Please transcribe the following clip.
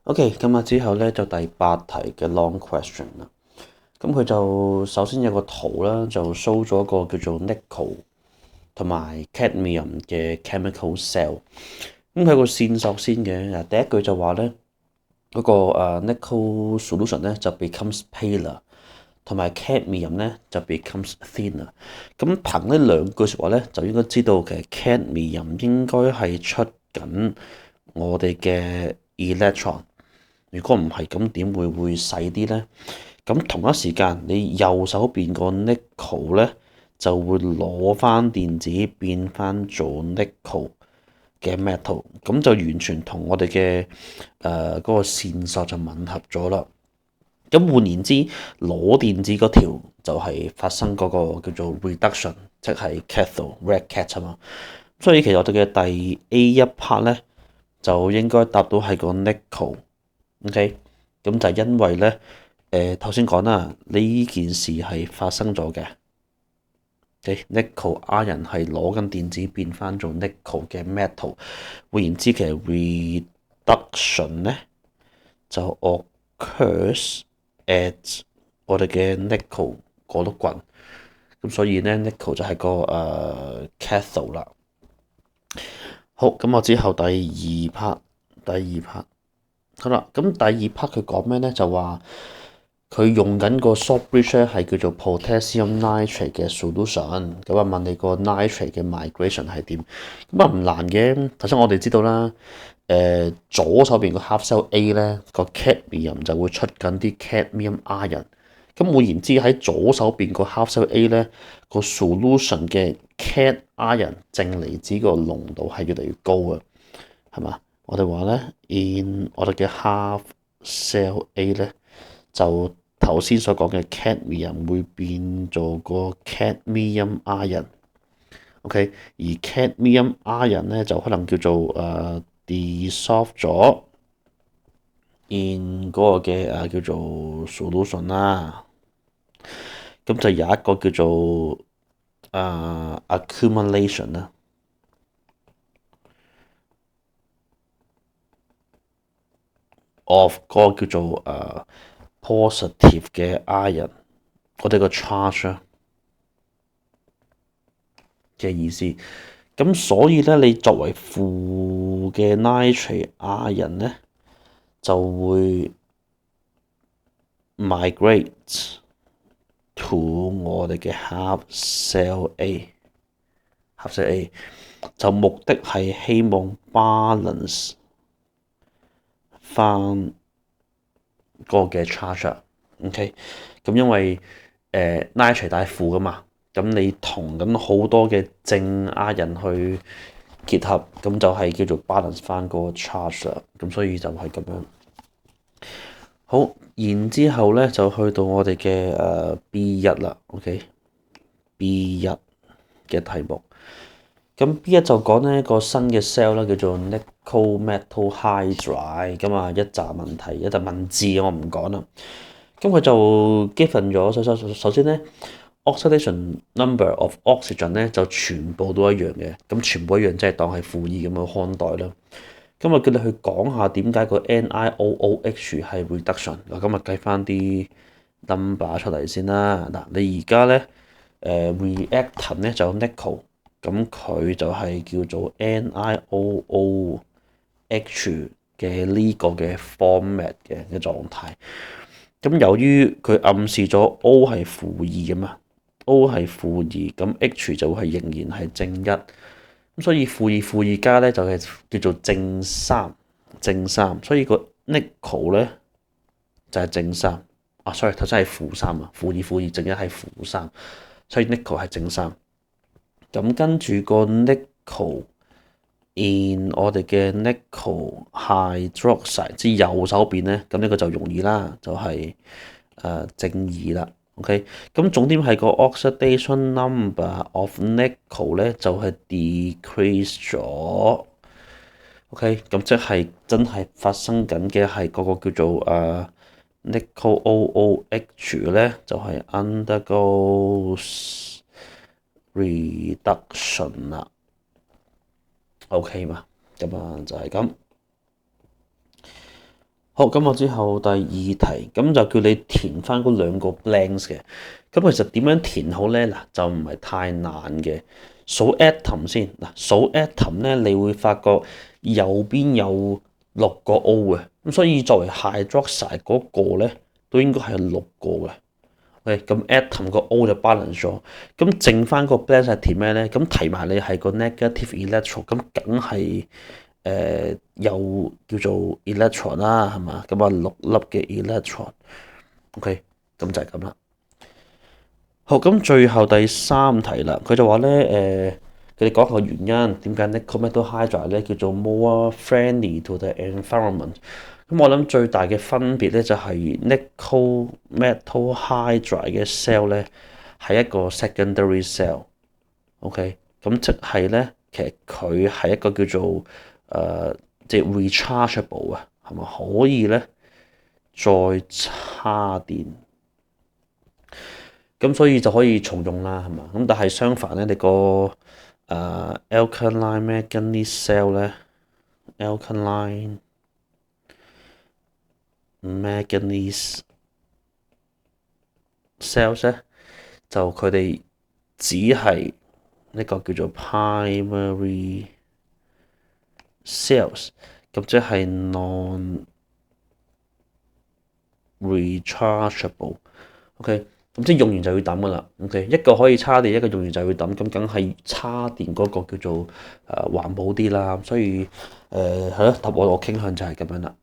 OK，咁之後咧就第八題嘅 long question 啦。咁佢就首先有個圖啦，就 show 咗一個叫做 nickel 同埋 cadmium 嘅 chemical cell。咁佢個線索先嘅，第一句就話咧嗰個nickel solution 咧就 becomes paler，同埋 cadmium 咧就 becomes thinner。咁憑呢兩句説話咧，就應該知道其實 cadmium 應該係出緊我哋嘅 electron。如果唔係咁，點會細啲呢？咁同一時間，你右手邊個 nickel 咧就會攞翻電子變翻做 nickel 嘅 metal，咁就完全同我哋嘅嗰個線索就吻合咗啦。咁換言之，攞電子嗰條就係發生嗰個叫做 reduction，即係 cathode red cat 啊嘛。所以其實我哋嘅第 A 一 part 咧就應該答到係個 nickel。OK，咁就係因為咧，頭先講啦，呢件事係發生咗嘅。nickel ion 係攞緊電子變翻做 nickel 嘅 metal。換言之，其實 reduction 咧就 occurs at 我哋嘅 nickel 嗰碌棍。咁所以咧 nickel 就係個cathode 啦。好，咁我之後第二 part。好啦，咁第二 part 佢講咩咧？就話佢用緊個 salt bridge 咧係叫做 potassium nitrate 嘅 solution。咁啊問你個 nitrate 嘅 migration 係點？咁啊唔難嘅。頭先我哋知道啦，左手邊個 half cell A 咧個 cadmium 就會出緊啲 cadmium ion。咁換言之喺左手邊個 half cell A 咧個 solution 嘅 cad ion 正離子個濃度係越嚟越高啊，係嘛？我哋話咧 in 我哋嘅 half cell A 咧就頭先所講嘅 cadmium 會變做個 cadmium ion。OK，而 cadmium ion 咧就可能叫做dissolve 咗 in 嗰個嘅叫做 solution 啦。咁就有一個叫做accumulation 啦，of 嗰個叫做positive 嘅 ion，我哋個 charge 嘅意思。咁所以咧，你作為負嘅 nitrate ion 咧，就會 migrate to 我哋嘅 half cell A。half cell A 就目的係希望 balance 翻嗰個嘅 charge。OK，咁因為nitrate 係負噶嘛，咁你同緊好多嘅正 ion 去結合，咁就係叫做 balance 翻嗰個 charge 啦。咁所以就係咁樣。好，然之後咧就去到我哋嘅B1啦。OK，B1 嘅題目。咁 B1 就講呢一個新嘅 cell 啦，叫做 nickel metal hydride。咁啊一紮問題，一紮文字我唔講啦。咁佢就 given 咗首先咧 oxidation number of oxygen 咧就全部都一樣嘅，咁全部一樣即係當係負二咁樣看待啦。咁啊叫你去講下點解個 NiOOH 係 reduction。嗱，咁啊計翻啲 number 出嚟先啦。嗱，你而家咧reactant 咧就 nickel，咁佢就係叫做 NiOOH 嘅呢個嘅 format 嘅狀態。咁由於佢暗示咗 O 係負二啊嘛，O 係負二，咁 H 就係仍然係正一。咁所以負二加咧就係叫做正三，所以個 nickel 咧就係正三。sorry，頭先係負三啊，負二正一係負三，所以 nickel 係正三。咁跟住個 nickel in 我哋嘅 nickel hydroxide，即係右手邊咧，咁呢個就容易啦，就係正二啦。OK，咁重點係個 oxidation number of nickel 咧就係 decrease 咗。OK，咁即係真係發生緊嘅係嗰個叫做nickel OOH 咧，就係 undergoes reduction 啦。OK 嘛，咁就係咁。好，咁我之後第二題，咁就叫你填翻嗰兩個 blanks 嘅。咁其實點樣填好咧？嗱，就唔係太難嘅。數 atom 先，嗱，數 atom 咧，你會發覺右邊有6個 O 嘅，咁所以作為 hydroxide 嗰個咧，都應該係6個嘅。OK，咁 atom 個 O 就 balance 咗，咁剩翻個 blanks 係填咩咧？咁提埋你係個 negative electron，咁梗係。又叫做 electron 啦，係嘛？咁啊6粒嘅 electron，OK，咁就係咁啦。好，咁最後第三題啦，佢就話咧佢哋講個原因點解 nickel metal hydride 咧叫做 more friendly to the environment。咁我諗最大嘅分別咧就係 nickel metal hydride 嘅 cell 咧係一個 secondary cell，OK，咁即係咧其實佢係一個叫做即係 rechargeable 啊，係咪可以咧再插電？咁所以就可以重用啦，係嘛？咁但係相反咧，你個alkaline manganese cell 咧，alkaline manganese cells 咧，就佢哋只係一個叫做 primary cells，咁即係 non-rechargeable。OK，咁即係用完就要抌噶啦。OK，一個可以叉電，一個用完就要抌，咁梗係叉電嗰個叫做環保啲啦。所以係咯，答我傾向就係咁樣啦。